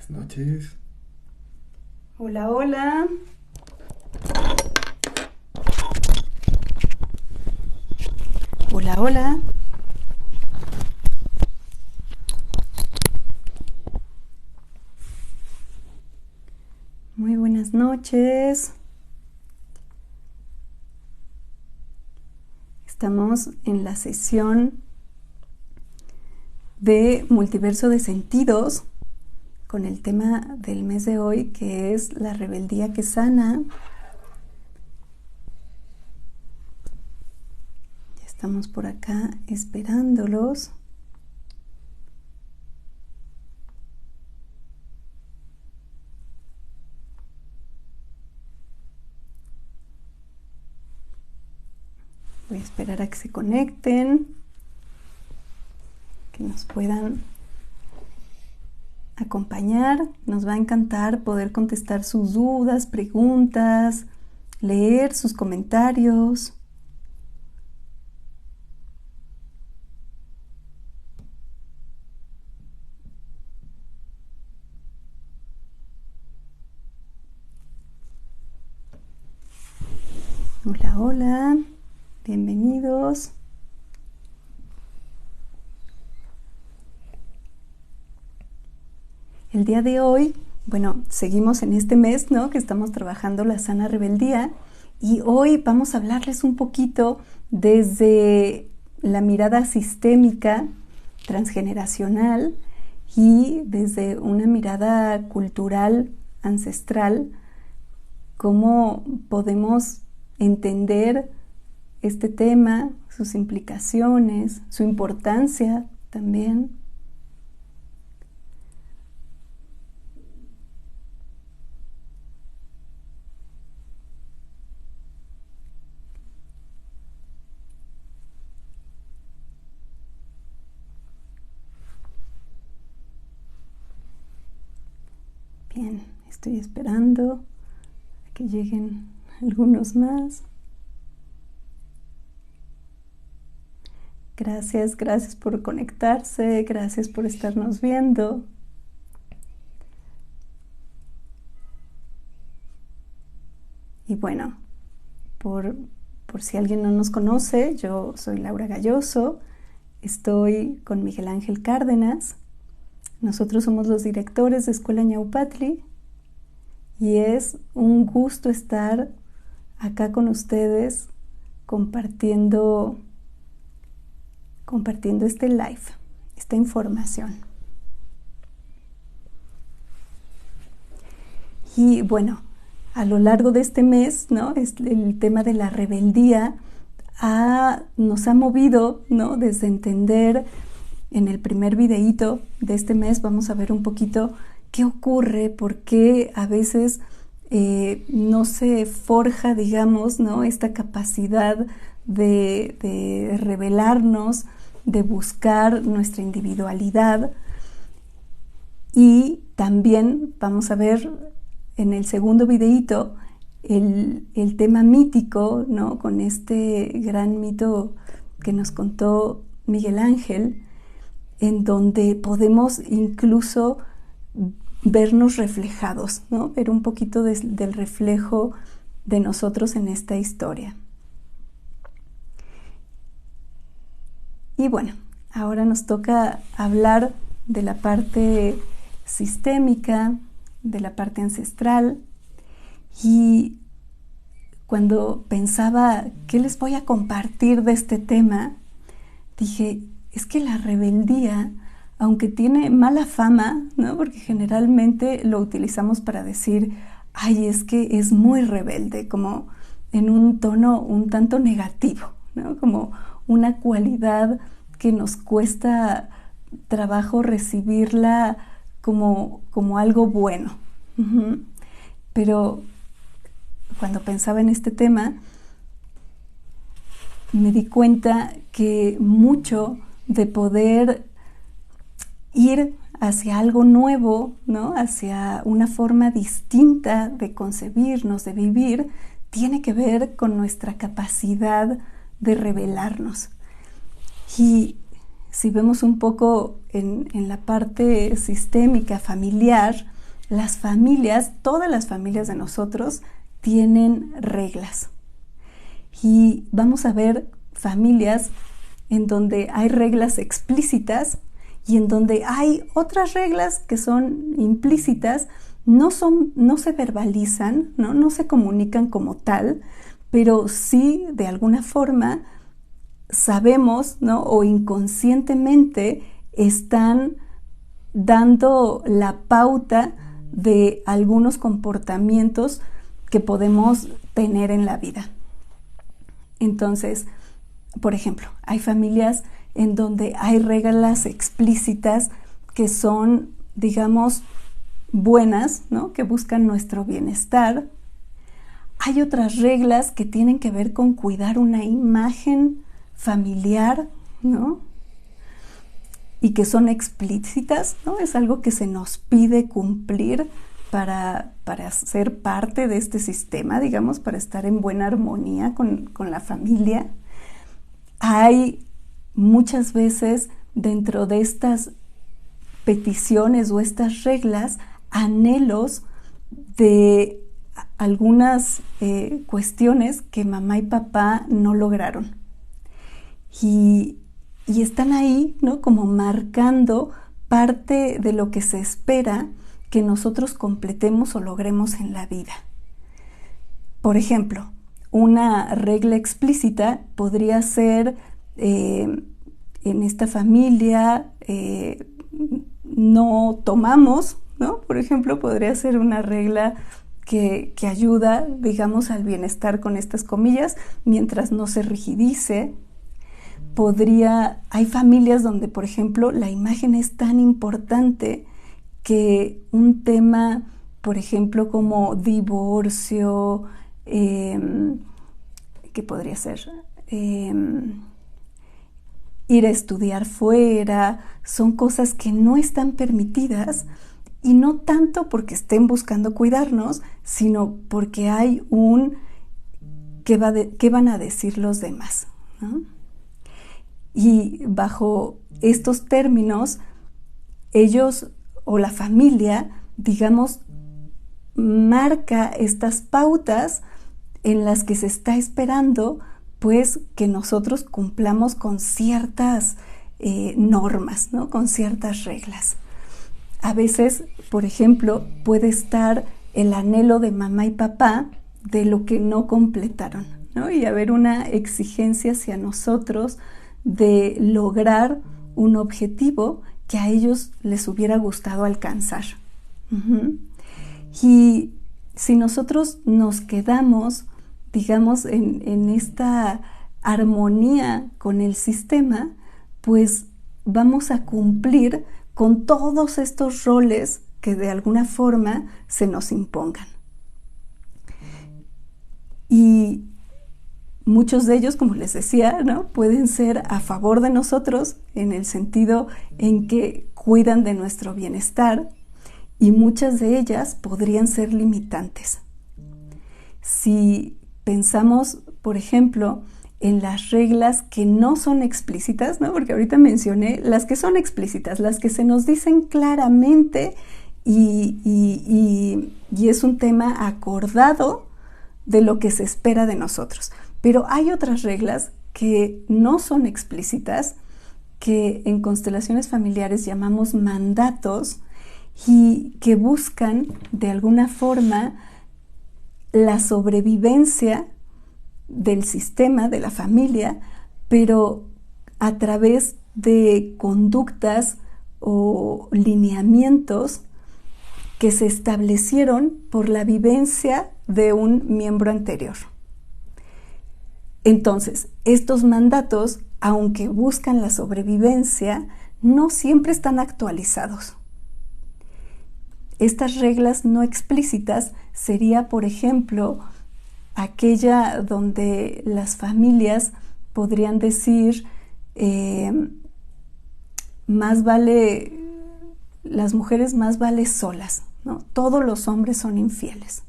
Buenas noches. Hola, hola. Hola, hola. Muy buenas noches. Estamos en la sesión de Multiverso de Sentidos con el tema del mes de hoy, que es la rebeldía que sana. Ya estamos por acá esperándolos. Voy a esperar a que se conecten, que nos puedan acompañar. Nos va a encantar poder contestar sus dudas, preguntas, leer sus comentarios. Hola, hola, bienvenidos. El día de hoy, seguimos en este mes, ¿no? Que estamos trabajando la sana rebeldía, y hoy vamos a hablarles un poquito desde la mirada sistémica, transgeneracional, y desde una mirada cultural, ancestral, cómo podemos entender este tema, sus implicaciones, su importancia también. Bien, estoy esperando a que lleguen algunos más. Gracias, gracias por conectarse, gracias por estarnos viendo. Y bueno, por si alguien no nos conoce, yo soy Laura Galloso, estoy con Miguel Ángel Cárdenas. Nosotros somos los directores de Escuela Ñaupatli y es un gusto estar acá con ustedes compartiendo este live, esta información. Y bueno, a lo largo de este mes, ¿no? El tema de la rebeldía nos ha movido, ¿no? Desde entender. En el primer videíto de este mes vamos a ver un poquito qué ocurre, por qué a veces no se forja, digamos, ¿no? Esta capacidad de revelarnos, de buscar nuestra individualidad. Y también vamos a ver en el segundo videíto el tema mítico, ¿no? Con este gran mito que nos contó Miguel Ángel, en donde podemos incluso vernos reflejados, ¿no? Ver un poquito del reflejo de nosotros en esta historia. Y bueno, ahora nos toca hablar de la parte sistémica, de la parte ancestral. Y cuando pensaba qué les voy a compartir de este tema, dije, es que la rebeldía, aunque tiene mala fama, ¿no? Porque generalmente lo utilizamos para decir, ay, es que es muy rebelde, como en un tono un tanto negativo, ¿no? Como una cualidad que nos cuesta trabajo recibirla como algo bueno. Pero cuando pensaba en este tema, me di cuenta que mucho de poder ir hacia algo nuevo, ¿no? Hacia una forma distinta de concebirnos, de vivir, tiene que ver con nuestra capacidad de revelarnos. Y si vemos un poco en la parte sistémica, familiar, las familias, todas las familias de nosotros tienen reglas. Y vamos a ver familias en donde hay reglas explícitas y en donde hay otras reglas que son implícitas, no se verbalizan, no se comunican como tal, pero sí de alguna forma sabemos, ¿no? O inconscientemente están dando la pauta de algunos comportamientos que podemos tener en la vida. Entonces, por ejemplo, hay familias en donde hay reglas explícitas que son, digamos, buenas, ¿no? Que buscan nuestro bienestar. Hay otras reglas que tienen que ver con cuidar una imagen familiar, ¿no? Y que son explícitas, ¿no? Es algo que se nos pide cumplir para ser parte de este sistema, digamos, para estar en buena armonía con la familia. Hay muchas veces dentro de estas peticiones o estas reglas anhelos de algunas cuestiones que mamá y papá no lograron. Y están ahí, ¿no? Como marcando parte de lo que se espera que nosotros completemos o logremos en la vida. Por ejemplo, una regla explícita podría ser en esta familia no tomamos, ¿no? Por ejemplo, podría ser una regla que ayuda, digamos, al bienestar con estas comillas, mientras no se rigidice. Hay familias donde, por ejemplo, la imagen es tan importante que un tema, por ejemplo, como divorcio, ¿qué podría ser? Ir a estudiar fuera, son cosas que no están permitidas, y no tanto porque estén buscando cuidarnos, sino porque hay ¿qué van a decir los demás? ¿No? Y bajo estos términos, ellos o la familia, digamos, marca estas pautas en las que se está esperando, pues, que nosotros cumplamos con ciertas normas, ¿no? Con ciertas reglas. A veces, por ejemplo, puede estar el anhelo de mamá y papá de lo que no completaron, ¿no? Y haber una exigencia hacia nosotros de lograr un objetivo que a ellos les hubiera gustado alcanzar. Y si nosotros nos quedamos, digamos, en esta armonía con el sistema, pues vamos a cumplir con todos estos roles que de alguna forma se nos impongan. Y muchos de ellos, como les decía, ¿no? Pueden ser a favor de nosotros en el sentido en que cuidan de nuestro bienestar, y muchas de ellas podrían ser limitantes. Si pensamos, por ejemplo, en las reglas que no son explícitas, ¿no? Porque ahorita mencioné las que son explícitas, las que se nos dicen claramente y es un tema acordado de lo que se espera de nosotros. Pero hay otras reglas que no son explícitas, que en constelaciones familiares llamamos mandatos, y que buscan de alguna forma la sobrevivencia del sistema, de la familia, pero a través de conductas o lineamientos que se establecieron por la vivencia de un miembro anterior. Entonces, estos mandatos, aunque buscan la sobrevivencia, no siempre están actualizados. Estas reglas no explícitas sería, por ejemplo, aquella donde las familias podrían decir las mujeres más vale solas, ¿no? Todos los hombres son infieles.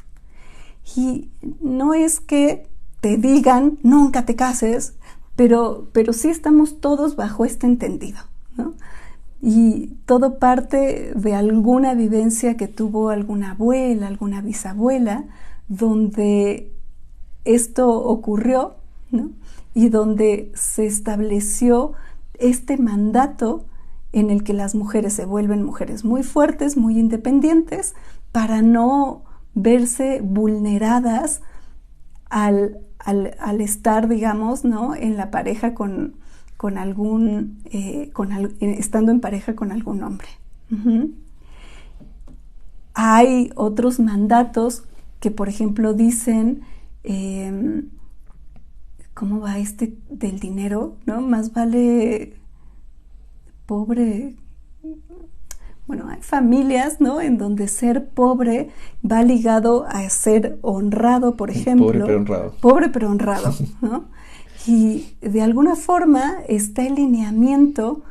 Y no es que te digan nunca te cases, pero sí estamos todos bajo este entendido, ¿no? Y todo parte de alguna vivencia que tuvo alguna abuela, alguna bisabuela, donde esto ocurrió, ¿no? Y donde se estableció este mandato en el que las mujeres se vuelven mujeres muy fuertes, muy independientes, para no verse vulneradas al estar, digamos, ¿no?, en la pareja estando en pareja con algún hombre. Hay otros mandatos que, por ejemplo, dicen, ¿cómo va este del dinero? ¿No? Más vale pobre. Bueno, hay familias, ¿no?, en donde ser pobre va ligado a ser honrado, por ejemplo. Pobre pero honrado. Pobre pero honrado, ¿no? Y de alguna forma está el lineamiento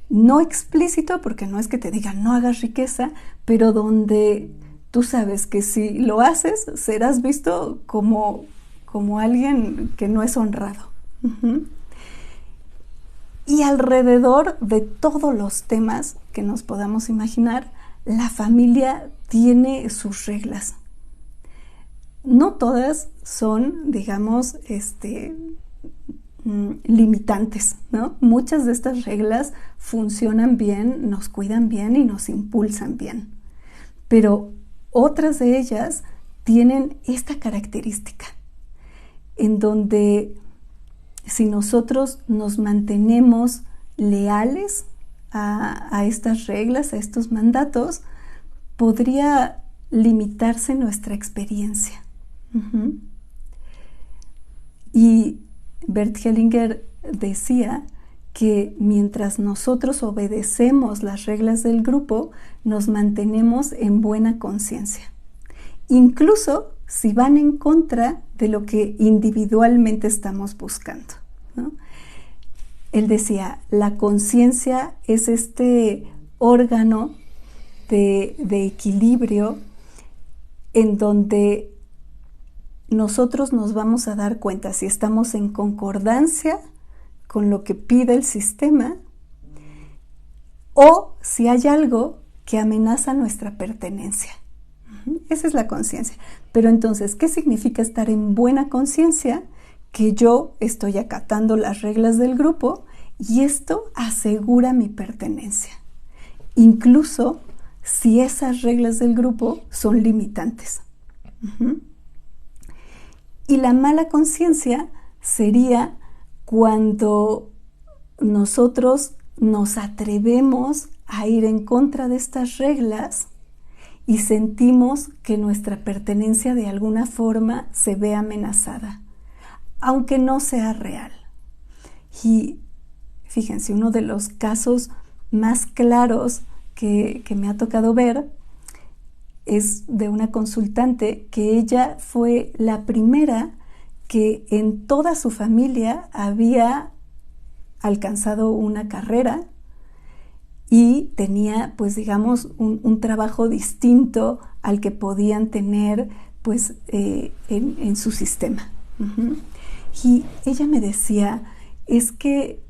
no explícito, porque no es que te digan no hagas riqueza, pero donde tú sabes que si lo haces serás visto como alguien que no es honrado. Y alrededor de todos los temas que nos podamos imaginar, la familia tiene sus reglas. No todas son, digamos, limitantes, ¿no? Muchas de estas reglas funcionan bien, nos cuidan bien y nos impulsan bien. Pero otras de ellas tienen esta característica, en donde si nosotros nos mantenemos leales a estas reglas, a estos mandatos, podría limitarse nuestra experiencia. Y Bert Hellinger decía que mientras nosotros obedecemos las reglas del grupo, nos mantenemos en buena conciencia, incluso si van en contra de lo que individualmente estamos buscando, ¿no? Él decía, la conciencia es este órgano de equilibrio en donde nosotros nos vamos a dar cuenta si estamos en concordancia con lo que pide el sistema o si hay algo que amenaza nuestra pertenencia. Esa es la conciencia. Pero entonces, ¿qué significa estar en buena conciencia? Que yo estoy acatando las reglas del grupo y esto asegura mi pertenencia, incluso si esas reglas del grupo son limitantes. Y la mala conciencia sería cuando nosotros nos atrevemos a ir en contra de estas reglas y sentimos que nuestra pertenencia de alguna forma se ve amenazada, aunque no sea real. Y fíjense, uno de los casos más claros que me ha tocado ver es de una consultante que ella fue la primera que en toda su familia había alcanzado una carrera y tenía, pues digamos, un trabajo distinto al que podían tener, pues, en su sistema. Y ella me decía, es que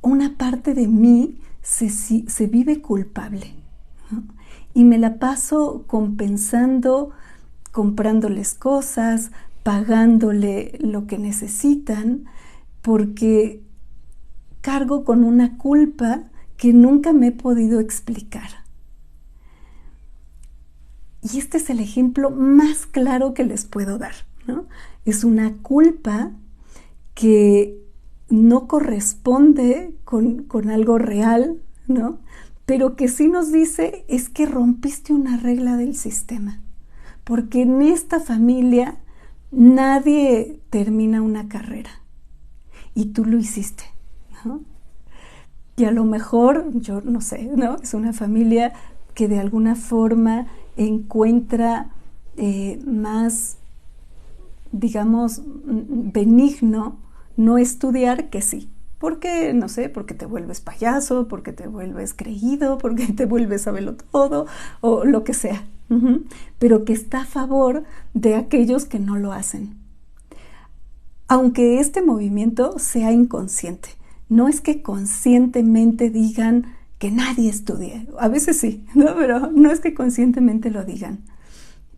una parte de mí se vive culpable, ¿no? Y me la paso compensando, comprándoles cosas, pagándole lo que necesitan, porque cargo con una culpa que nunca me he podido explicar. Y este es el ejemplo más claro que les puedo dar, ¿no? Es una culpa que no corresponde con algo real, ¿no? Pero que sí nos dice, es que rompiste una regla del sistema, porque en esta familia nadie termina una carrera y tú lo hiciste, ¿no? Y a lo mejor, yo no sé, ¿no? Es una familia que de alguna forma encuentra más, digamos, benigno no estudiar que sí. Porque, no sé, porque te vuelves payaso, porque te vuelves creído, porque te vuelves saberlo todo, o lo que sea. Pero que está a favor de aquellos que no lo hacen. Aunque este movimiento sea inconsciente. no es que conscientemente digan que nadie estudie. A veces sí, ¿no? Pero no es que conscientemente lo digan.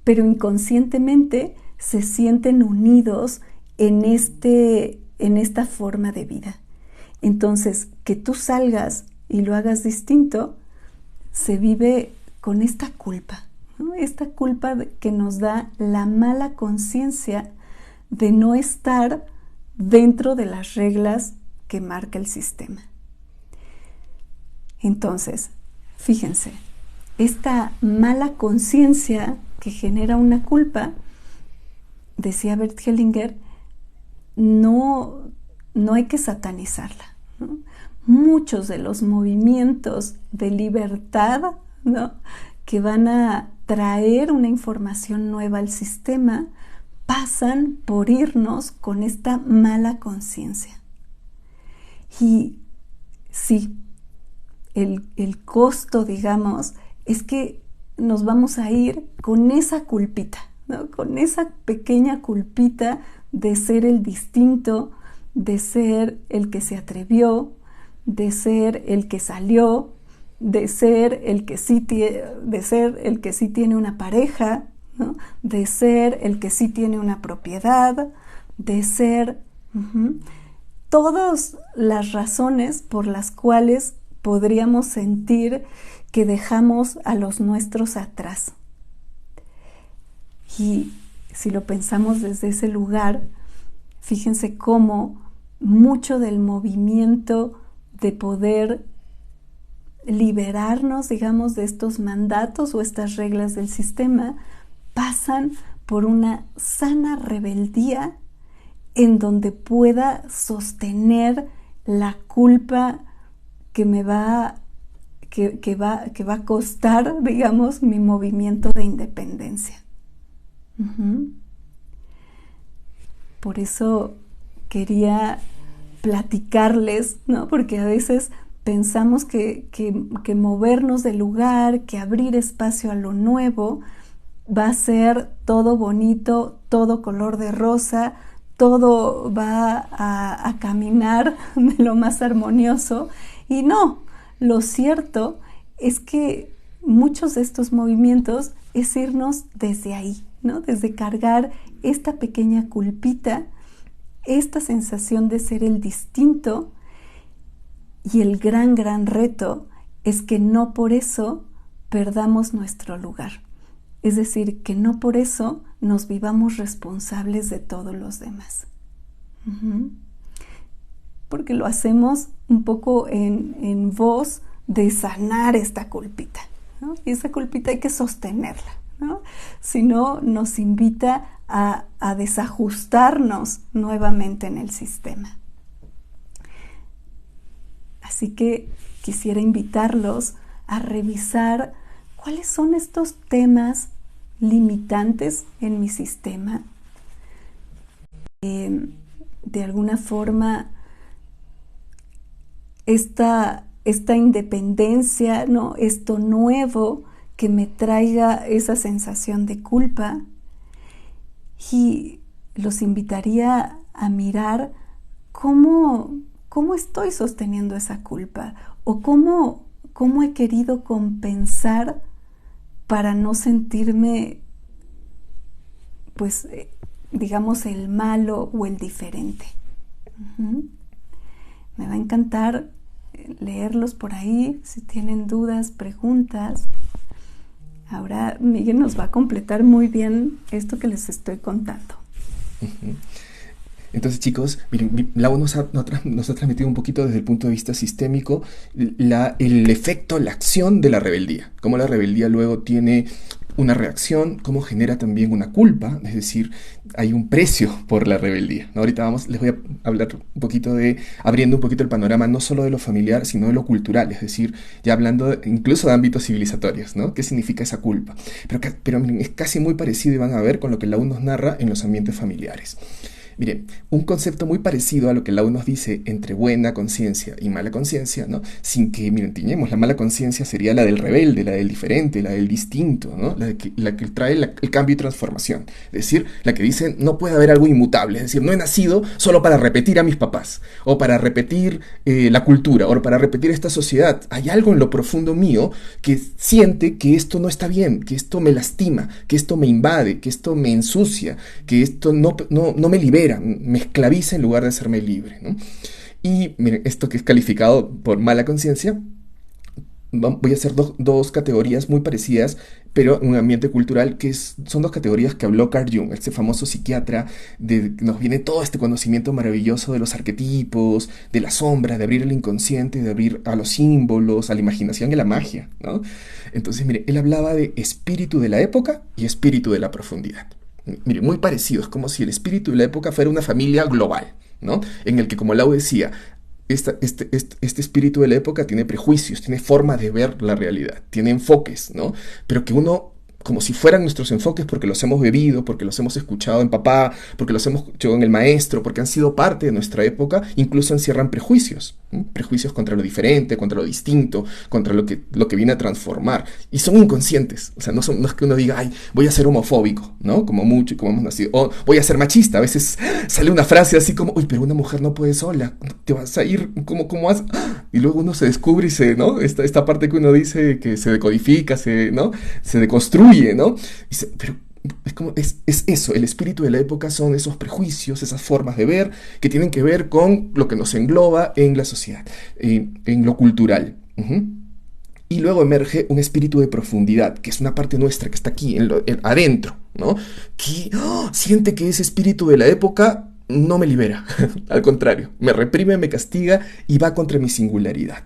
Pero inconscientemente se sienten unidos en esta forma de vida. Entonces, que tú salgas y lo hagas distinto, se vive con esta culpa, ¿no? Esta culpa que nos da la mala conciencia de no estar dentro de las reglas que marca el sistema. Entonces, fíjense, esta mala conciencia que genera una culpa, decía Bert Hellinger, no hay que satanizarla, ¿no? Muchos de los movimientos de libertad, ¿no?, que van a traer una información nueva al sistema, pasan por irnos con esta mala conciencia. Y sí, el costo, digamos, es que nos vamos a ir con esa culpita, ¿no?, con esa pequeña culpita de ser el distinto, de ser el que se atrevió, de ser el que salió, de ser el que sí tiene una pareja, ¿no?, de ser el que sí tiene una propiedad, de ser todas las razones por las cuales podríamos sentir que dejamos a los nuestros atrás. Y si lo pensamos desde ese lugar, fíjense cómo mucho del movimiento de poder liberarnos, digamos, de estos mandatos o estas reglas del sistema pasan por una sana rebeldía en donde pueda sostener la culpa que me va a costar, digamos, mi movimiento de independencia. Por eso quería platicarles, ¿no?, porque a veces pensamos que movernos del lugar, que abrir espacio a lo nuevo, va a ser todo bonito, todo color de rosa, todo va a caminar de lo más armonioso. Y no, lo cierto es que muchos de estos movimientos es irnos desde ahí, ¿no?, desde cargar esta pequeña culpita, esta sensación de ser el distinto. Y el gran reto es que no por eso perdamos nuestro lugar. Es decir, que no por eso nos vivamos responsables de todos los demás. Porque lo hacemos un poco en voz de sanar esta culpita, ¿no? Y esa culpita hay que sostenerla, ¿no? Si no, nos invita a desajustarnos nuevamente en el sistema. Así que quisiera invitarlos a revisar cuáles son estos temas limitantes en mi sistema. De alguna forma, esta independencia, ¿no?, esto nuevo que me traiga esa sensación de culpa. Y los invitaría a mirar cómo estoy sosteniendo esa culpa o cómo he querido compensar para no sentirme, pues, digamos, el malo o el diferente. Me va a encantar leerlos por ahí, si tienen dudas, preguntas. Ahora Miguel nos va a completar muy bien esto que les estoy contando. Entonces, chicos, miren, Lau nos ha transmitido un poquito desde el punto de vista sistémico el efecto, la acción de la rebeldía. Cómo la rebeldía luego tiene una reacción, cómo genera también una culpa, es decir, hay un precio por la rebeldía, ¿no? Ahorita les voy a hablar un poquito abriendo un poquito el panorama, no solo de lo familiar, sino de lo cultural, es decir, ya hablando incluso de ámbitos civilizatorios, ¿no? ¿Qué significa esa culpa? Pero miren, es casi muy parecido, y van a ver, con lo que Lau nos narra en los ambientes familiares. Mire, un concepto muy parecido a lo que Lau nos dice entre buena conciencia y mala conciencia, ¿no? Sin que, miren, tiñemos, la mala conciencia sería la del rebelde, la del diferente, la del distinto, ¿no? La que trae el cambio y transformación. Es decir, la que dice no puede haber algo inmutable, es decir, no he nacido solo para repetir a mis papás, o para repetir la cultura, o para repetir esta sociedad. Hay algo en lo profundo mío que siente que esto no está bien, que esto me lastima, que esto me invade, que esto me ensucia, que esto no me libera, me esclaviza en lugar de hacerme libre, ¿no? Y miren, esto que es calificado por mala conciencia, voy a hacer dos categorías muy parecidas, pero en un ambiente cultural son dos categorías que habló Carl Jung, este famoso psiquiatra, nos viene todo este conocimiento maravilloso de los arquetipos, de la sombra, de abrir el inconsciente, de abrir a los símbolos, a la imaginación y a la magia, ¿no? Entonces, mire, él hablaba de espíritu de la época y espíritu de la profundidad. Mire, muy parecido, es como si el espíritu de la época fuera una familia global, ¿no? En el que, como Lau decía, este espíritu de la época tiene prejuicios, tiene forma de ver la realidad, tiene enfoques, ¿no? Pero que uno, como si fueran nuestros enfoques porque los hemos bebido, porque los hemos escuchado en papá, porque los hemos escuchado en el maestro, porque han sido parte de nuestra época, incluso encierran prejuicios, ¿no? Prejuicios contra lo diferente, contra lo distinto, contra lo que viene a transformar. Y son inconscientes, o sea, no es que uno diga, ay, voy a ser homofóbico, ¿no? Como mucho y como hemos nacido, o voy a ser machista. A veces sale una frase así como, uy, pero una mujer no puede sola, te vas a ir, ¿cómo vas? Y luego uno se descubre y ¿no? Esta parte que uno dice que se decodifica, ¿no? Se deconstruye, ¿no? Pero es eso, el espíritu de la época son esos prejuicios, esas formas de ver que tienen que ver con lo que nos engloba en la sociedad, en lo cultural. Y luego emerge un espíritu de profundidad, que es una parte nuestra que está aquí, adentro, ¿no? Que siente que ese espíritu de la época no me libera, al contrario, me reprime, me castiga y va contra mi singularidad.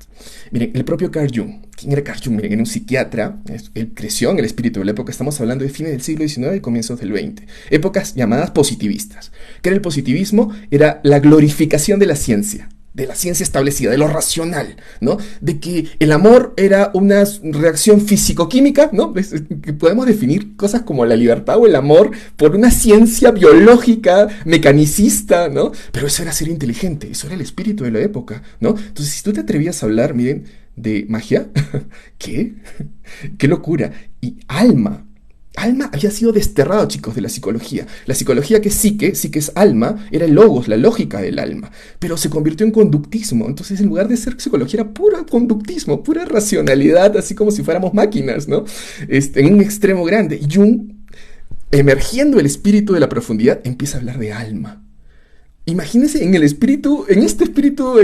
Miren, el propio Carl Jung, ¿quién era Carl Jung? Miren, era un psiquiatra, él creció en el espíritu de la época, estamos hablando de fines del siglo XIX y comienzos del XX, épocas llamadas positivistas. ¿Qué era el positivismo? Era la glorificación de la ciencia establecida, de lo racional, ¿no? De que el amor era una reacción físico-química, ¿no? Que podemos definir cosas como la libertad o el amor por una ciencia biológica, mecanicista, ¿no? Pero eso era ser inteligente, eso era el espíritu de la época, ¿no? Entonces, si tú te atrevías a hablar, miren, de magia, ¿qué? ¡Qué locura! Y alma había sido desterrado, chicos, de la psicología. La psicología que psique es alma, era el logos, la lógica del alma, pero se convirtió en conductismo. Entonces, en lugar de ser psicología, era puro conductismo, pura racionalidad, así como si fuéramos máquinas, ¿no? En un extremo grande. Y Jung, emergiendo el espíritu de la profundidad, empieza a hablar de alma. Imagínense en este espíritu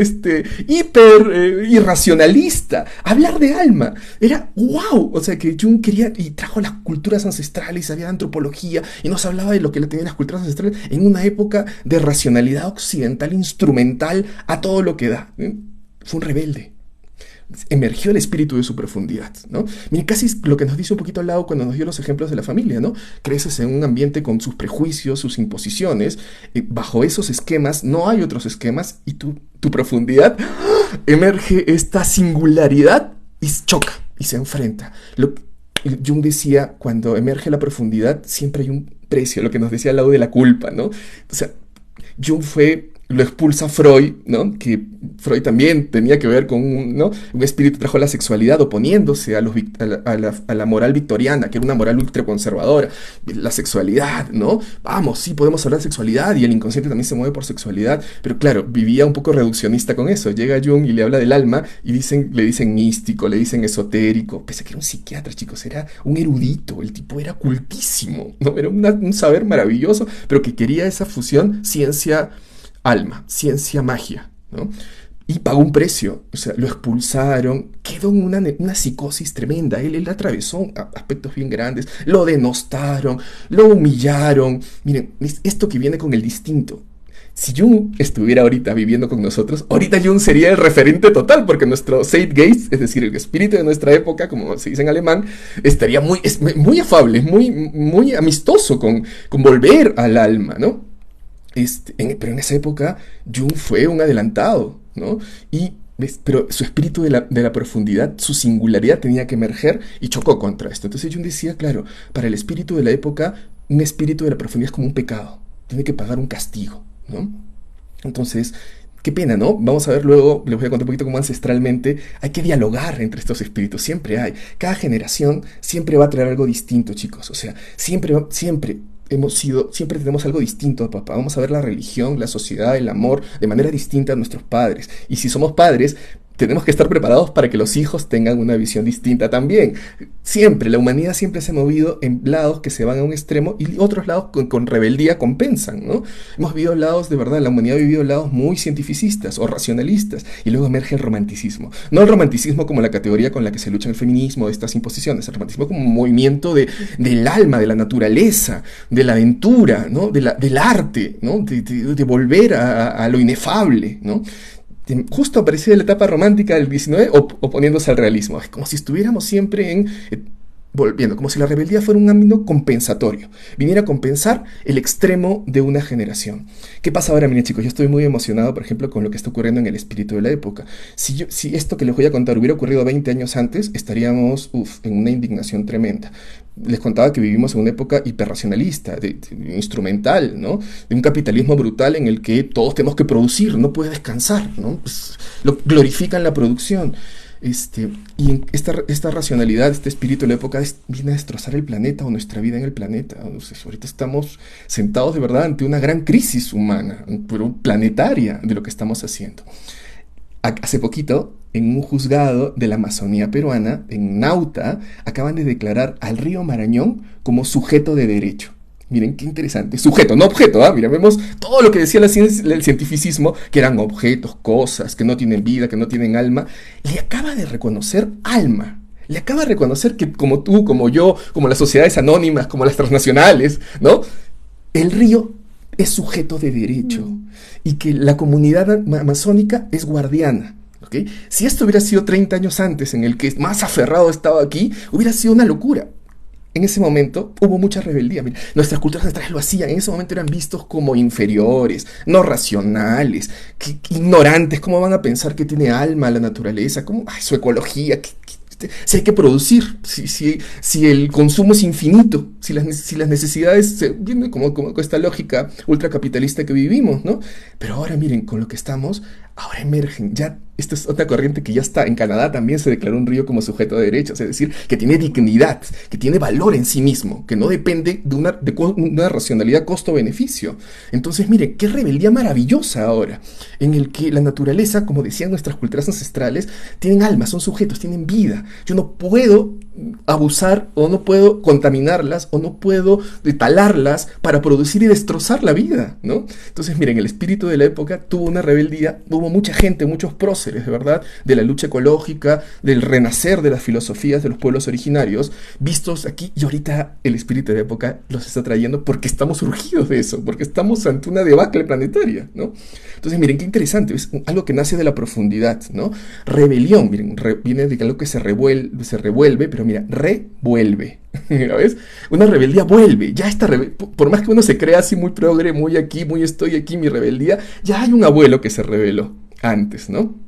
hiper irracionalista, hablar de alma, era wow, o sea que Jung quería y trajo las culturas ancestrales, había antropología y nos hablaba de lo que tenían las culturas ancestrales en una época de racionalidad occidental instrumental a todo lo que da. Fue un rebelde. Emergió el espíritu de su profundidad, ¿no? Miren, casi es lo que nos dice un poquito al lado cuando nos dio los ejemplos de la familia, ¿no? Creces en un ambiente con sus prejuicios, sus imposiciones, bajo esos esquemas no hay otros esquemas y tu profundidad emerge esta singularidad y choca y se enfrenta. Jung decía, cuando emerge la profundidad siempre hay un precio, lo que nos decía al lado de la culpa, ¿no? O sea, Jung lo expulsa Freud, ¿no? Que Freud también tenía que ver con ¿no? un espíritu trajo la sexualidad oponiéndose a la moral victoriana, que era una moral ultraconservadora. La sexualidad, ¿no? Vamos, sí, podemos hablar de sexualidad y el inconsciente también se mueve por sexualidad, pero claro, vivía un poco reduccionista con eso. Llega Jung y le habla del alma y le dicen místico, le dicen esotérico, pese a que era un psiquiatra, chicos, era un erudito, el tipo era cultísimo, ¿no? Era un saber maravilloso, pero que quería esa fusión ciencia-alma, ciencia-magia, ¿no? Y pagó un precio, o sea, lo expulsaron, quedó en una psicosis tremenda, él atravesó aspectos bien grandes, lo denostaron, lo humillaron. Miren, esto que viene con el distinto. Si Jung estuviera ahorita viviendo con nosotros, ahorita Jung sería el referente total, porque nuestro Zeitgeist, es decir, el espíritu de nuestra época, como se dice en alemán, estaría muy afable, muy amistoso con volver al alma, ¿no? Pero en esa época Jung fue un adelantado, ¿no? Pero su espíritu de la profundidad, su singularidad tenía que emerger y chocó contra esto. Entonces Jung decía, claro, para el espíritu de la época, un espíritu de la profundidad es como un pecado, tiene que pagar un castigo, ¿no? Entonces, qué pena, ¿no? Vamos a ver luego, les voy a contar un poquito cómo ancestralmente hay que dialogar entre estos espíritus, siempre hay. Cada generación siempre va a traer algo distinto, chicos, o sea, siempre tenemos algo distinto a papá. Vamos a ver la religión, la sociedad, el amor de manera distinta a nuestros padres. Y si somos padres, tenemos que estar preparados para que los hijos tengan una visión distinta también. Siempre, la humanidad siempre se ha movido en lados que se van a un extremo y otros lados con rebeldía compensan, ¿no? Hemos vivido lados, de verdad, la humanidad ha vivido lados muy cientificistas o racionalistas y luego emerge el romanticismo. No el romanticismo como la categoría con la que se lucha el feminismo de estas imposiciones, el romanticismo como un movimiento del alma, de la naturaleza, de la aventura, ¿no? Del arte, ¿no? De volver a lo inefable, ¿no? Justo aparecía la etapa romántica del 19 oponiéndose al realismo. Es como si estuviéramos siempre volviendo, como si la rebeldía fuera un ámbito compensatorio, viniera a compensar el extremo de una generación. ¿Qué pasa ahora, miren chicos? Yo estoy muy emocionado, por ejemplo, con lo que está ocurriendo en el espíritu de la época. Si esto que les voy a contar hubiera ocurrido 20 años antes, estaríamos en una indignación tremenda. Les contaba que vivimos en una época hiperracionalista, instrumental, ¿no? De un capitalismo brutal en el que todos tenemos que producir, no puede descansar, ¿no? Pues, glorifican la producción. Y esta racionalidad, este espíritu de la época viene a destrozar el planeta o nuestra vida en el planeta. Entonces, ahorita estamos sentados de verdad ante una gran crisis humana, pero planetaria, de lo que estamos haciendo. Hace poquito, en un juzgado de la Amazonía peruana, en Nauta, acaban de declarar al río Marañón como sujeto de derecho. Miren qué interesante, sujeto, no objeto, ¿ah? Mira, vemos todo lo que decía la ciencia, el cientificismo, que eran objetos, cosas, que no tienen vida, que no tienen alma. Le acaba de reconocer alma. Le acaba de reconocer que como tú, como yo, como las sociedades anónimas, como las transnacionales, ¿no? El río es sujeto de derecho y que la comunidad amazónica es guardiana. ¿Okay? Si esto hubiera sido 30 años antes, en el que más aferrado estaba aquí, hubiera sido una locura. En ese momento hubo mucha rebeldía. Mira, nuestras culturas ancestrales lo hacían. En ese momento eran vistos como inferiores, no racionales, ignorantes. ¿Cómo van a pensar que tiene alma la naturaleza? ¿Cómo? Ay, su ecología. Si hay que producir, si el consumo es infinito, si las necesidades vienen como esta lógica ultracapitalista que vivimos, ¿no? Pero ahora miren, con lo que estamos, ahora emergen, ya esta es otra corriente que ya está, en Canadá también se declaró un río como sujeto de derechos, es decir, que tiene dignidad, que tiene valor en sí mismo, que no depende de una racionalidad costo-beneficio. Entonces miren, qué rebeldía maravillosa ahora, en el que la naturaleza, como decían nuestras culturas ancestrales, tienen alma, son sujetos, tienen vida. Yo no puedo abusar o no puedo contaminarlas o no puedo talarlas para producir y destrozar la vida, ¿no? Entonces miren, el espíritu de la época tuvo una rebeldía, hubo mucha gente, muchos próceres, de verdad, de la lucha ecológica, del renacer de las filosofías de los pueblos originarios, vistos aquí, y ahorita el espíritu de la época los está trayendo porque estamos surgidos de eso, porque estamos ante una debacle planetaria, ¿no? Entonces miren, qué interesante, es algo que nace de la profundidad, ¿no? Rebelión, miren, viene de algo que se revuelve, pero mira, revuelve. ¿Ves? Una rebeldía vuelve, ya está, por más que uno se crea así muy progre, muy aquí, muy estoy aquí, mi rebeldía, ya hay un abuelo que se rebeló antes, ¿no?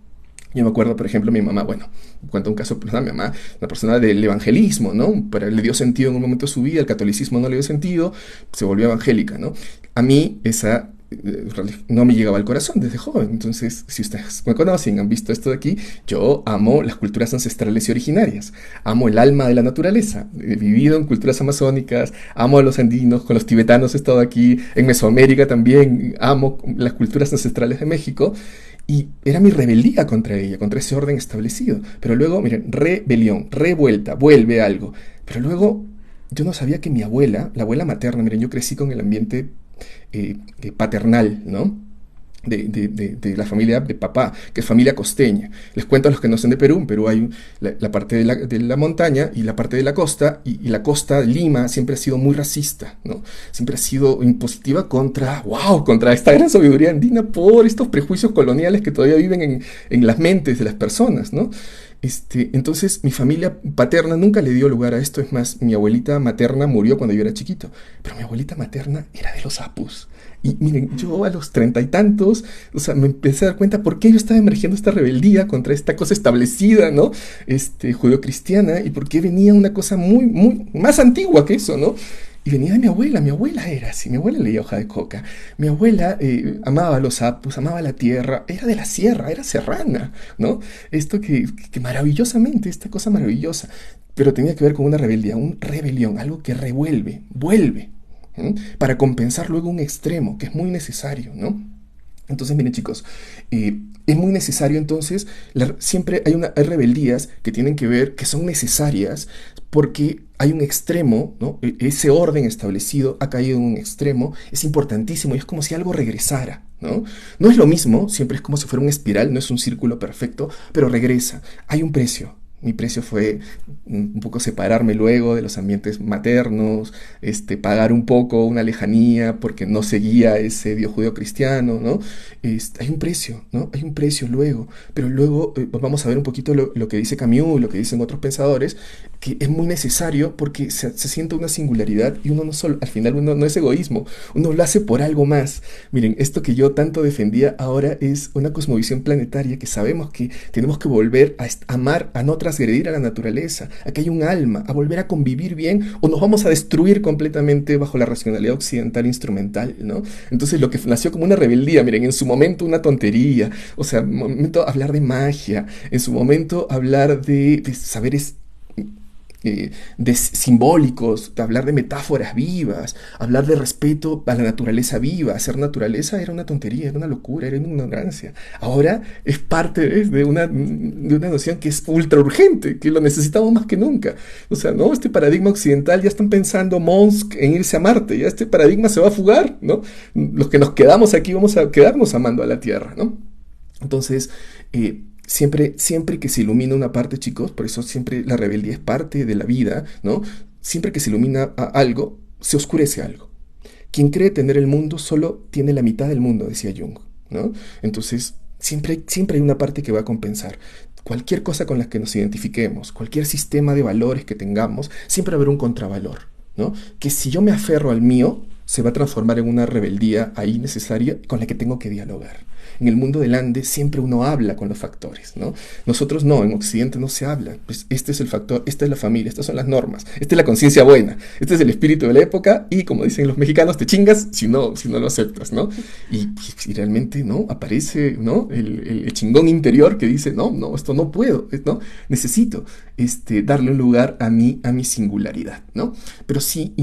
Yo me acuerdo, por ejemplo, mi mamá, bueno, cuento un caso personal, mi mamá, una persona del evangelismo, ¿no? Le dio sentido en un momento de su vida, el catolicismo no le dio sentido, se volvió evangélica, ¿no? A mí esa no me llegaba al corazón desde joven. Entonces, si ustedes me conocen, han visto esto de aquí, yo amo las culturas ancestrales y originarias, amo el alma de la naturaleza, he vivido en culturas amazónicas, amo a los andinos, con los tibetanos he estado aquí, en Mesoamérica también, amo las culturas ancestrales de México, y era mi rebeldía contra ella, contra ese orden establecido. Pero luego, miren, rebelión, revuelta, vuelve algo. Pero luego, yo no sabía que mi abuela, la abuela materna, miren, yo crecí con el ambiente paternal, ¿no? De la familia de papá, que es familia costeña. Les cuento a los que no son de Perú. En Perú hay la parte de la montaña y la parte de la costa, y la costa de Lima siempre ha sido muy racista, ¿no? Siempre ha sido impositiva contra esta gran sabiduría andina por estos prejuicios coloniales que todavía viven en las mentes de las personas, ¿no? Entonces mi familia paterna nunca le dio lugar a esto. Es más, mi abuelita materna murió cuando yo era chiquito, pero mi abuelita materna era de los Apus. Y miren, yo a los 30 y tantos, o sea, me empecé a dar cuenta por qué yo estaba emergiendo esta rebeldía contra esta cosa establecida, ¿no? Judeocristiana, y por qué venía una cosa muy, muy más antigua que eso, ¿no? Y venía de mi abuela era así, mi abuela leía Hoja de Coca, mi abuela amaba los sapos, amaba la tierra, era de la sierra, era serrana, ¿no? Esto que maravillosamente, esta cosa maravillosa, pero tenía que ver con una rebeldía, una rebelión, algo que revuelve, vuelve, para compensar luego un extremo, que es muy necesario, ¿no? Entonces, miren chicos, es muy necesario entonces, siempre hay rebeldías que tienen que ver, que son necesarias, porque hay un extremo, ¿no? Ese orden establecido ha caído en un extremo, es importantísimo y es como si algo regresara, ¿no? No es lo mismo, siempre es como si fuera una espiral, no es un círculo perfecto, pero regresa, hay un precio. Mi precio fue un poco separarme luego de los ambientes maternos, pagar un poco una lejanía porque no seguía ese Dios judeo cristiano, ¿no? Hay un precio, ¿no? Hay un precio luego, pero luego vamos a ver un poquito lo que dice Camus, lo que dicen otros pensadores, que es muy necesario porque se siente una singularidad y uno no solo, al final uno no es egoísmo, uno lo hace por algo más. Miren, esto que yo tanto defendía ahora es una cosmovisión planetaria que sabemos que tenemos que volver a amar, a no transgredir a la naturaleza, a que hay un alma, a volver a convivir bien, o nos vamos a destruir completamente bajo la racionalidad occidental instrumental, ¿no? Entonces lo que nació como una rebeldía, miren, en su momento una tontería, o sea, en su momento hablar de magia, en su momento hablar de saberes simbólicos, de hablar de metáforas vivas, hablar de respeto a la naturaleza viva. Hacer naturaleza era una tontería, era una locura, era una ignorancia. Ahora es parte de una noción que es ultra urgente, que lo necesitamos más que nunca. O sea, ¿no? Este paradigma occidental ya están pensando Mons en irse a Marte, ya este paradigma se va a fugar, ¿no? Los que nos quedamos aquí vamos a quedarnos amando a la Tierra, ¿no? Entonces, siempre que se ilumina una parte, chicos, por eso siempre la rebeldía es parte de la vida, ¿no? Siempre que se ilumina algo, se oscurece algo. Quien cree tener el mundo solo tiene la mitad del mundo, decía Jung, ¿no? Entonces, siempre hay una parte que va a compensar. Cualquier cosa con la que nos identifiquemos, cualquier sistema de valores que tengamos, siempre va a haber un contravalor, ¿no? Que si yo me aferro al mío, se va a transformar en una rebeldía ahí necesaria con la que tengo que dialogar. En el mundo del Ande siempre uno habla con los factores, ¿no? Nosotros no, en Occidente no se habla. Pues este es el factor, esta es la familia, estas son las normas, esta es la conciencia buena, este es el espíritu de la época y, como dicen los mexicanos, te chingas si no lo aceptas, ¿no? Y realmente, ¿no? Aparece, ¿no? El chingón interior que dice, no, esto no puedo, ¿no? Necesito darle un lugar a mi singularidad, ¿no? Pero sí,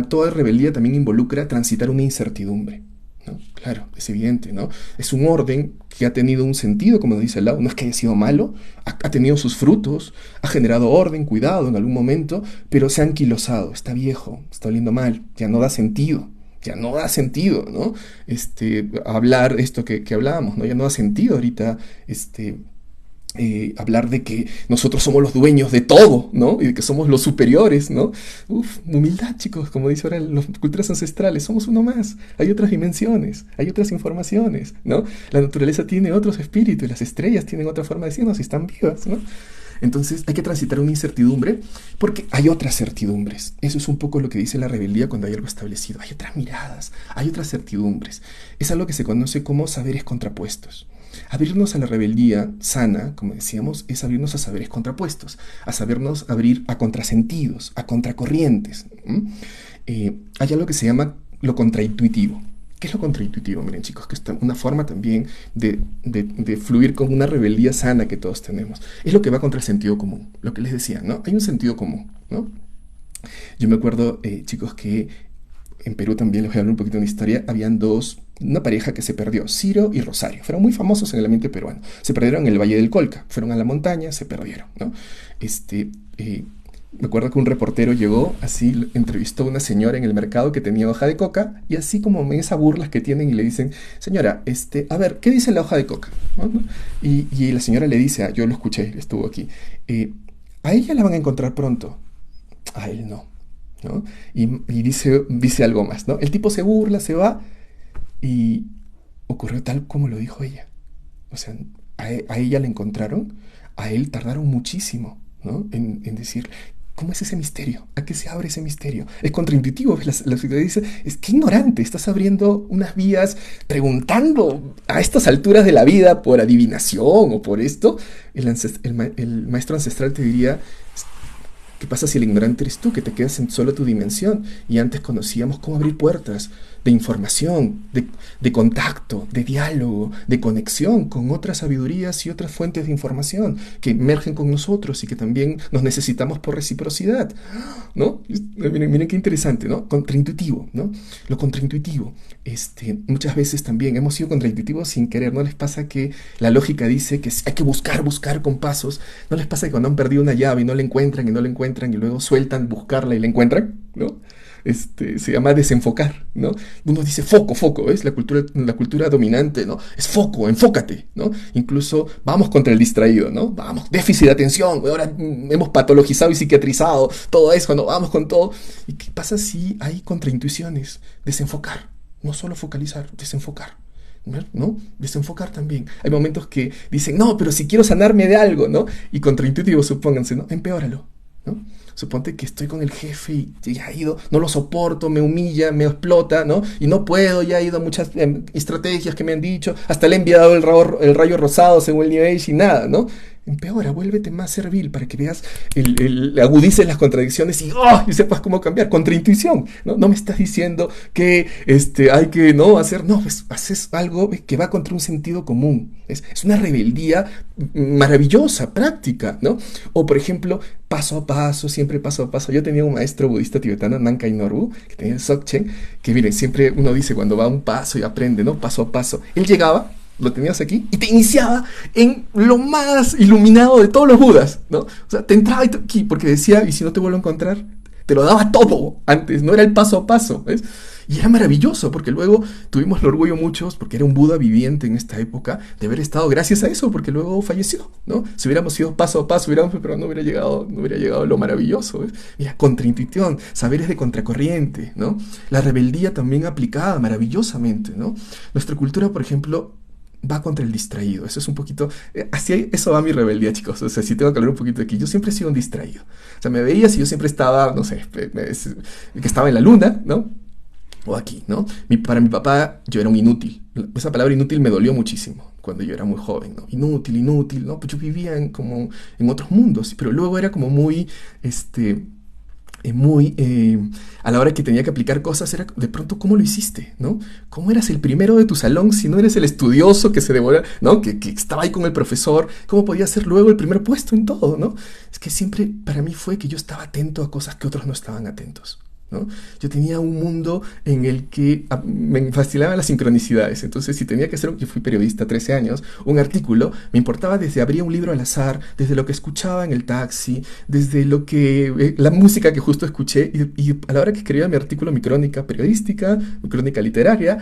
toda rebeldía también involucra transitar una incertidumbre, ¿no? Claro, es evidente, ¿no? Es un orden que ha tenido un sentido, como dice Lau, no es que haya sido malo, ha tenido sus frutos, ha generado orden, cuidado en algún momento, pero se ha anquilosado, está viejo, está oliendo mal, ya no da sentido. Ya no da sentido, ¿no? Hablar esto que hablábamos, ¿no? Ya no da sentido ahorita, hablar de que nosotros somos los dueños de todo, ¿no? Y de que somos los superiores, ¿no? Humildad, chicos, como dice ahora las culturas ancestrales, somos uno más, hay otras dimensiones, hay otras informaciones, ¿no? La naturaleza tiene otros espíritus, las estrellas tienen otra forma de decirnos y están vivas, ¿no? Entonces hay que transitar una incertidumbre porque hay otras certidumbres. Eso es un poco lo que dice la rebeldía cuando hay algo establecido. Hay otras miradas, hay otras certidumbres. Es algo que se conoce como saberes contrapuestos. Abrirnos a la rebeldía sana, como decíamos, es abrirnos a saberes contrapuestos, a sabernos abrir a contrasentidos, a contracorrientes. Hay algo que se llama lo contraintuitivo. ¿Qué es lo contraintuitivo? Miren, chicos, que es una forma también de fluir con una rebeldía sana que todos tenemos. Es lo que va contra el sentido común, lo que les decía, ¿no? Hay un sentido común, ¿no? Yo me acuerdo, chicos, que en Perú también, les voy a hablar un poquito de una historia, habían una pareja que se perdió, Ciro y Rosario, fueron muy famosos en el ambiente peruano, se perdieron en el Valle del Colca, fueron a la montaña, se perdieron, ¿no? Me acuerdo que un reportero llegó, así entrevistó a una señora en el mercado que tenía hoja de coca, y así como en esas burlas que tienen y le dicen, señora, a ver, ¿qué dice la hoja de coca? ¿No? Y la señora le dice, yo lo escuché, estuvo aquí, a ella la van a encontrar pronto, a él no, ¿no? Y dice algo más, ¿no? El tipo se burla, se va, y ocurrió tal como lo dijo ella. O sea, a ella la encontraron, a él tardaron muchísimo, ¿no? En decir, ¿cómo es ese misterio? ¿A qué se abre ese misterio? Es contraintuitivo. La sociedad dice, es que ignorante, estás abriendo unas vías preguntando a estas alturas de la vida por adivinación o por esto. El maestro ancestral te diría, ¿Qué pasa si el ignorante eres tú, que te quedas en solo tu dimensión? Y antes conocíamos cómo abrir puertas de información, de contacto, de diálogo, de conexión con otras sabidurías y otras fuentes de información que emergen con nosotros y que también nos necesitamos por reciprocidad, ¿no? Miren qué interesante, ¿no? Contraintuitivo, ¿no? Lo contraintuitivo. Muchas veces también hemos sido contraintuitivos sin querer. ¿No les pasa que la lógica dice que hay que buscar con pasos? ¿No les pasa que cuando han perdido una llave y no la encuentran y luego sueltan buscarla y la encuentran, ¿no? Se llama desenfocar, ¿no? Uno dice foco, ¿ves? La cultura dominante, ¿no? Es foco, enfócate, ¿no? Incluso vamos contra el distraído, ¿no? Vamos, déficit de atención, ahora hemos patologizado y psiquiatrizado todo eso, ¿no? Vamos con todo. ¿Y qué pasa si hay contraintuiciones? Desenfocar, no solo focalizar, desenfocar, ¿no? Desenfocar también. Hay momentos que dicen, no, pero si quiero sanarme de algo, ¿no? Y contraintuitivo, supónganse, ¿no? Empeóralo, ¿no? Suponte que estoy con el jefe y ya he ido, no lo soporto, me humilla, me explota, ¿no? Y no puedo, ya he ido a muchas estrategias que me han dicho, hasta le he enviado el rayo rosado según el New Age y nada, ¿no? Empeora, vuélvete más servil para que veas, agudices las contradicciones y sepas cómo cambiar. Contraintuición, ¿no? No me estás diciendo que hay que no hacer, no, pues haces algo que va contra un sentido común. Es una rebeldía maravillosa, práctica, ¿no? O por ejemplo, paso a paso, siempre paso a paso. Yo tenía un maestro budista tibetano, Nankai Norbu, que tenía el Dzogchen, que miren, siempre uno dice cuando va un paso y aprende, ¿no? Paso a paso. Él llegaba, lo tenías aquí, y te iniciaba en lo más iluminado de todos los Budas, ¿no? O sea, te entraba aquí, porque decía, y si no te vuelvo a encontrar, te lo daba todo antes, no era el paso a paso, ¿ves? Y era maravilloso, porque luego tuvimos el orgullo muchos, porque era un Buda viviente en esta época, de haber estado gracias a eso, porque luego falleció, ¿no? Si hubiéramos ido paso a paso, pero no hubiera llegado lo maravilloso, ¿ves? Mira, contraintuición, saberes de contracorriente, ¿no? La rebeldía también aplicada maravillosamente, ¿no? Nuestra cultura, por ejemplo, va contra el distraído. Eso es un poquito, eso va mi rebeldía, chicos. O sea, si tengo que hablar un poquito de aquí, yo siempre he sido un distraído. O sea, me veías y yo siempre estaba, no sé, que estaba en la luna, ¿no? O aquí, ¿no? Para mi papá yo era un inútil. Esa palabra inútil me dolió muchísimo cuando yo era muy joven, ¿no? Inútil, ¿no? Pues yo vivía como en otros mundos, pero luego era como muy, a la hora que tenía que aplicar cosas, era de pronto, ¿cómo lo hiciste? ¿No? ¿Cómo eras el primero de tu salón si no eres el estudioso que se devora, ¿no? Que estaba ahí con el profesor? ¿Cómo podía ser luego el primer puesto en todo, ¿no? Es que siempre para mí fue que yo estaba atento a cosas que otros no estaban atentos, ¿no? Yo tenía un mundo en el que me fascinaban las sincronicidades. Entonces, si tenía que hacer, yo fui periodista 13 años, un artículo, me importaba desde abrir un libro al azar, desde lo que escuchaba en el taxi, desde la música que justo escuché, y a la hora que escribía mi artículo, mi crónica periodística, mi crónica literaria,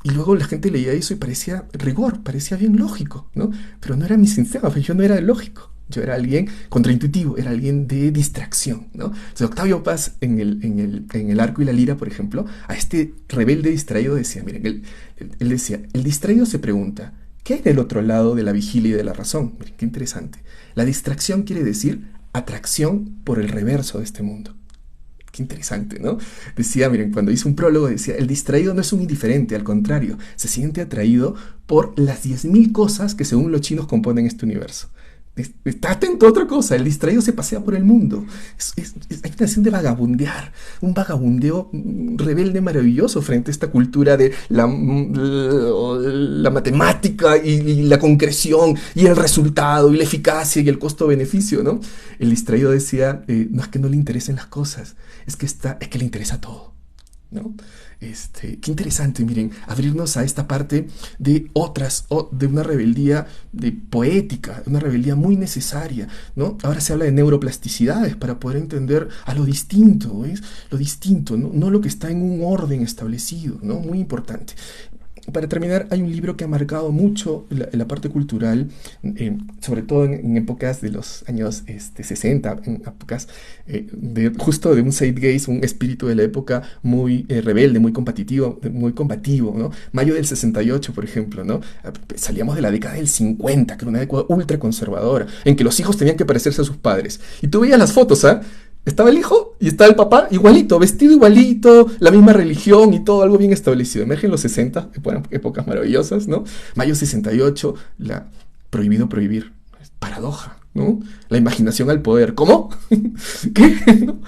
y luego la gente leía eso y parecía rigor, parecía bien lógico, ¿no? Pero no era mi sistema, yo no era lógico. Yo era alguien contraintuitivo, era alguien de distracción, ¿no? Entonces, Octavio Paz, en el Arco y la Lira, por ejemplo, a este rebelde distraído decía, miren, él decía, el distraído se pregunta, ¿qué hay del otro lado de la vigilia y de la razón? Miren, qué interesante. La distracción quiere decir atracción por el reverso de este mundo. Qué interesante, ¿no? Decía, miren, cuando hizo un prólogo decía, el distraído no es un indiferente, al contrario, se siente atraído por las 10.000 cosas que según los chinos componen este universo. Está atento a otra cosa, el distraído se pasea por el mundo. Hay una acción de vagabundear, un vagabundeo rebelde maravilloso frente a esta cultura de la matemática y la concreción y el resultado y la eficacia y el costo-beneficio, ¿no? El distraído decía, no es que no le interesen las cosas, es que le interesa todo, ¿no? Qué interesante, miren, abrirnos a esta parte de de una rebeldía poética, una rebeldía muy necesaria, ¿no? Ahora se habla de neuroplasticidades para poder entender a lo distinto, ¿ves? Lo distinto, no lo que está en un orden establecido, ¿no? Muy importante. Para terminar, hay un libro que ha marcado mucho la parte cultural, sobre todo en épocas de los años 60, en épocas justo de un zeitgeist, un espíritu de la época muy rebelde, muy combativo, ¿no? Mayo del 68, por ejemplo, ¿no? Salíamos de la década del 50, que era una década ultra conservadora, en que los hijos tenían que parecerse a sus padres. Y tú veías las fotos, ¿ah? Estaba el hijo y estaba el papá igualito, vestido igualito, la misma religión y todo, algo bien establecido. Emergen los 60, épocas maravillosas, ¿no? Mayo 68, prohibido prohibir. Paradoja, ¿no? La imaginación al poder. ¿Cómo? ¿Qué? ¿No?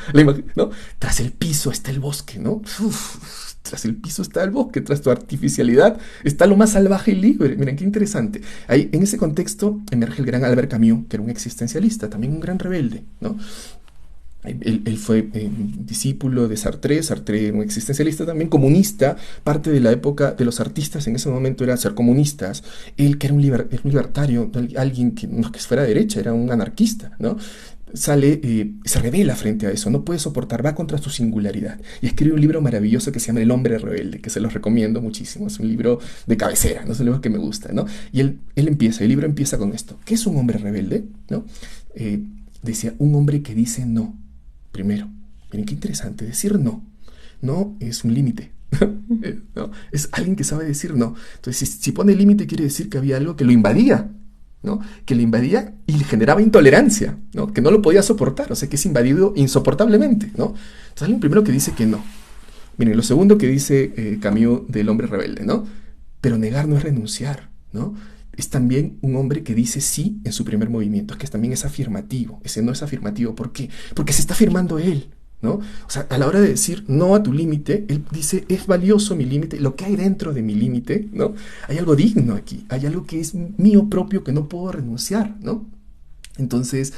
¿No? Tras el piso está el bosque, ¿no? Uf, tras el piso está el bosque, tras tu artificialidad está lo más salvaje y libre. Miren, qué interesante. Ahí, en ese contexto emerge el gran Albert Camus, que era un existencialista, también un gran rebelde, ¿no? Él fue discípulo de Sartre. Sartre, un existencialista también, comunista. Parte de la época de los artistas en ese momento era ser comunistas. Él, que era un libertario, alguien que no es que fuera derecha, era un anarquista, ¿no? Sale, se revela frente a eso, no puede soportar, va contra su singularidad. Y escribe un libro maravilloso que se llama El hombre rebelde, que se los recomiendo muchísimo. Es un libro de cabecera, ¿no? Es un libro que me gusta, ¿no? Y el libro empieza con esto. ¿Qué es un hombre rebelde? ¿No? Decía, un hombre que dice no. Primero, miren qué interesante, decir no. No es un límite. ¿No? Es alguien que sabe decir no. Entonces, si pone límite, quiere decir que había algo que lo invadía, ¿no? Que le invadía y le generaba intolerancia, ¿no? Que no lo podía soportar, o sea, que es invadido insoportablemente, ¿no? Entonces, alguien primero que dice que no. Miren, lo segundo que dice Camus del hombre rebelde, ¿no? Pero negar no es renunciar, ¿no? Es también un hombre que dice sí en su primer movimiento, que también es afirmativo. Ese no es afirmativo, ¿por qué? Porque se está afirmando él, ¿no? O sea, a la hora de decir no a tu límite, él dice, es valioso mi límite, lo que hay dentro de mi límite, ¿no? Hay algo digno aquí, hay algo que es mío propio que no puedo renunciar, ¿no? Entonces,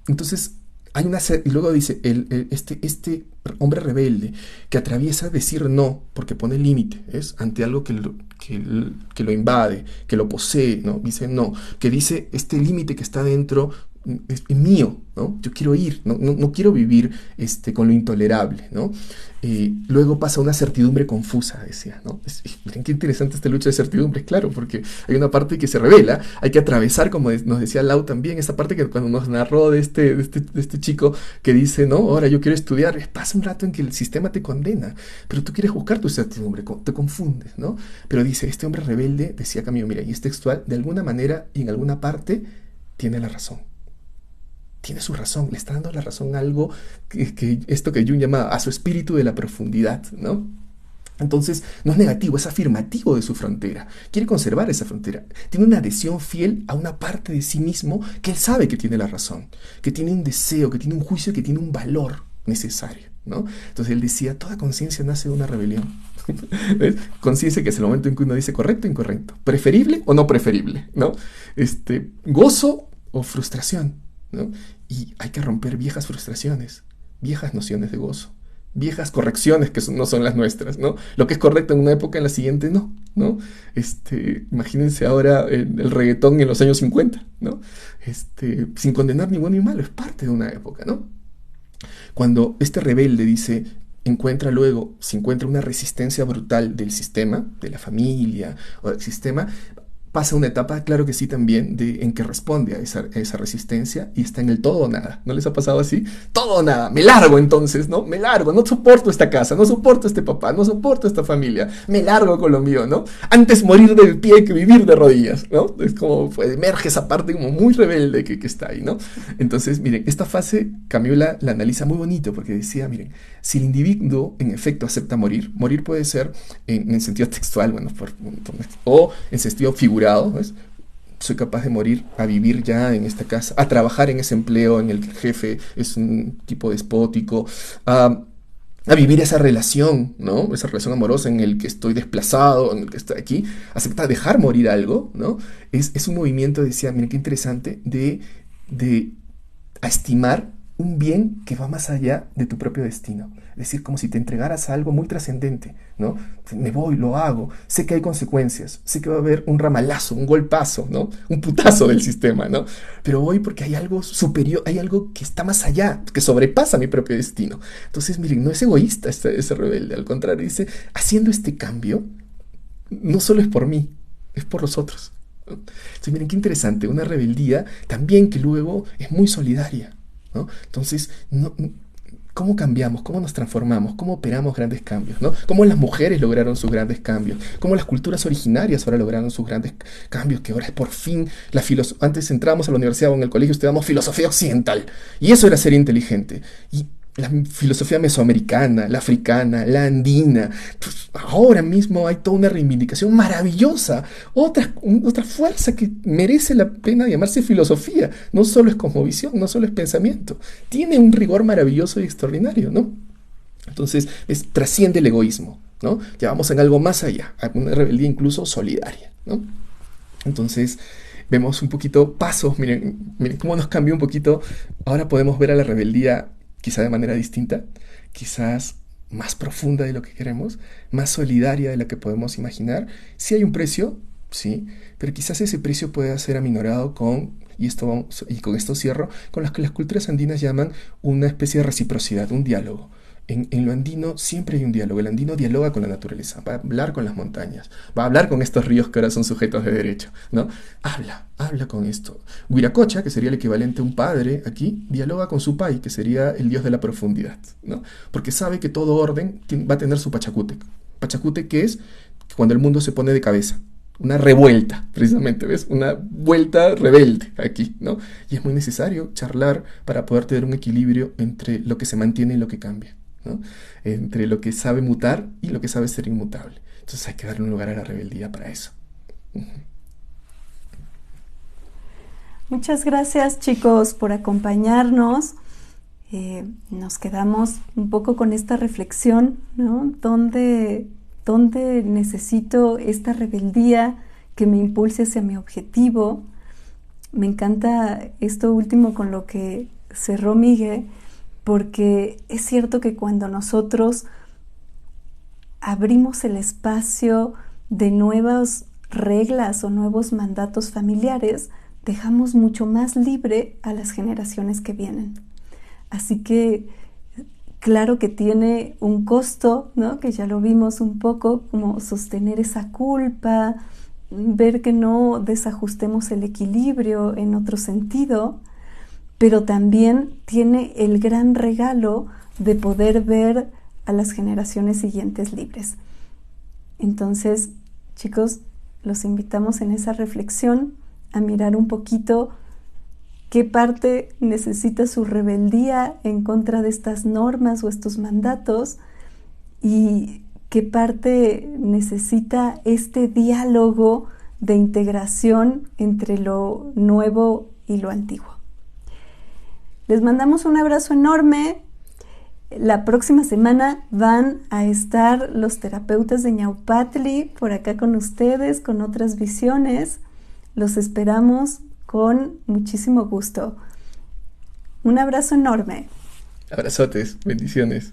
entonces hay una y luego dice este hombre rebelde que atraviesa decir no porque pone límite, ¿es? Ante algo que lo invade, que lo posee, ¿no? Dice no, que dice este límite que está dentro es mío, ¿no? Yo quiero ir, no quiero vivir con lo intolerable, ¿no? Luego pasa una certidumbre confusa, decía, ¿no? Miren qué interesante esta lucha de certidumbres, claro, porque hay una parte que se revela, hay que atravesar, como nos decía Lau también, esa parte que cuando nos narró de este chico que dice, no, ahora yo quiero estudiar, pasa un rato en que el sistema te condena, pero tú quieres buscar tu certidumbre, te confundes, ¿no? Pero dice, este hombre rebelde, decía Camus, mira, y es textual, de alguna manera y en alguna parte tiene la razón. Tiene su razón, le está dando la razón a algo esto que Jung llamaba a su espíritu de la profundidad, ¿no? Entonces, no es negativo, es afirmativo de su frontera. Quiere conservar esa frontera. Tiene una adhesión fiel a una parte de sí mismo que él sabe que tiene la razón, que tiene un deseo, que tiene un juicio, que tiene un valor necesario, ¿no? Entonces él decía, toda conciencia nace de una rebelión. ¿Ves? Conciencia que es el momento en que uno dice correcto o incorrecto, preferible o no preferible, ¿no? Gozo o frustración, ¿no? Y hay que romper viejas frustraciones, viejas nociones de gozo, viejas correcciones que no son las nuestras, ¿no? Lo que es correcto en una época, en la siguiente no, ¿no? Imagínense ahora el reggaetón en los años 50, ¿no? Sin condenar ni bueno ni malo, es parte de una época, ¿no? Cuando este rebelde dice, se encuentra una resistencia brutal del sistema, de la familia o del sistema, pasa una etapa, claro que sí, también, en que responde a esa resistencia y está en el todo o nada. ¿No les ha pasado así? Todo o nada. Me largo entonces, ¿no? Me largo. No soporto esta casa, no soporto este papá, no soporto esta familia. Me largo con lo mío, ¿no? Antes morir del pie que vivir de rodillas, ¿no? Es como, pues, emerge esa parte como muy rebelde que está ahí, ¿no? Entonces, miren, esta fase Camus la analiza muy bonito porque decía, miren, si el individuo en efecto acepta morir puede ser en sentido textual, bueno, o en sentido figurado, ¿ves? Soy capaz de morir a vivir ya en esta casa, a trabajar en ese empleo en el que el jefe es un tipo despótico, a vivir esa relación, ¿no? Esa relación amorosa en el que estoy desplazado, en el que estoy aquí, aceptar dejar morir algo, ¿no? Es un movimiento, decía, miren qué interesante, de estimar un bien que va más allá de tu propio destino. Es decir, como si te entregaras a algo muy trascendente, ¿no? Me voy, lo hago, sé que hay consecuencias, sé que va a haber un ramalazo, un golpazo, ¿no? Un putazo del sistema, ¿no? Pero voy porque hay algo superior, hay algo que está más allá, que sobrepasa mi propio destino. Entonces, miren, no es egoísta ese rebelde, al contrario, dice, haciendo este cambio, no solo es por mí, es por los otros, ¿no? Entonces, miren, qué interesante, una rebeldía también que luego es muy solidaria, ¿no? Entonces, ¿cómo cambiamos? ¿Cómo nos transformamos? ¿Cómo operamos grandes cambios? ¿No? ¿Cómo las mujeres lograron sus grandes cambios? ¿Cómo las culturas originarias ahora lograron sus grandes cambios? Que ahora es por fin la filosofía. Antes entramos a la universidad o en el colegio, estudiamos filosofía occidental. Y eso era ser inteligente. Y la filosofía mesoamericana, la africana, la andina. Pues ahora mismo hay toda una reivindicación maravillosa, otra fuerza que merece la pena llamarse filosofía. No solo es cosmovisión, no solo es pensamiento. Tiene un rigor maravilloso y extraordinario, ¿no? Entonces, trasciende el egoísmo, ¿no? Ya vamos en algo más allá, a una rebeldía incluso solidaria, ¿no? Entonces, vemos un poquito pasos, miren cómo nos cambió un poquito. Ahora podemos ver a la rebeldía quizá de manera distinta, quizás más profunda de lo que queremos, más solidaria de lo que podemos imaginar. Sí hay un precio, sí, pero quizás ese precio pueda ser aminorado y con esto cierro, con las que las culturas andinas llaman una especie de reciprocidad, un diálogo. En lo andino siempre hay un diálogo. El andino dialoga con la naturaleza, va a hablar con las montañas, va a hablar con estos ríos que ahora son sujetos de derecho, ¿no? Habla con esto. Huiracocha, que sería el equivalente a un padre aquí, dialoga con su pai, que sería el dios de la profundidad, ¿no? Porque sabe que todo orden va a tener su pachacute. Pachacute, que es cuando el mundo se pone de cabeza. Una revuelta, precisamente, ¿ves? Una vuelta rebelde aquí, ¿no? Y es muy necesario charlar para poder tener un equilibrio entre lo que se mantiene y lo que cambia, ¿no? Entre lo que sabe mutar y lo que sabe ser inmutable. Entonces hay que darle un lugar a la rebeldía para eso. Muchas gracias, chicos, por acompañarnos. Nos quedamos un poco con esta reflexión, ¿no? ¿Dónde necesito esta rebeldía que me impulse hacia mi objetivo? Me encanta esto último con lo que cerró Miguel, porque es cierto que cuando nosotros abrimos el espacio de nuevas reglas o nuevos mandatos familiares, dejamos mucho más libre a las generaciones que vienen. Así que claro que tiene un costo, ¿no? Que ya lo vimos un poco, como sostener esa culpa, ver que no desajustemos el equilibrio en otro sentido, pero también tiene el gran regalo de poder ver a las generaciones siguientes libres. Entonces, chicos, los invitamos en esa reflexión a mirar un poquito qué parte necesita su rebeldía en contra de estas normas o estos mandatos y qué parte necesita este diálogo de integración entre lo nuevo y lo antiguo. Les mandamos un abrazo enorme. La próxima semana van a estar los terapeutas de Ñaupatli por acá con ustedes, con otras visiones. Los esperamos con muchísimo gusto. Un abrazo enorme. Abrazotes, bendiciones.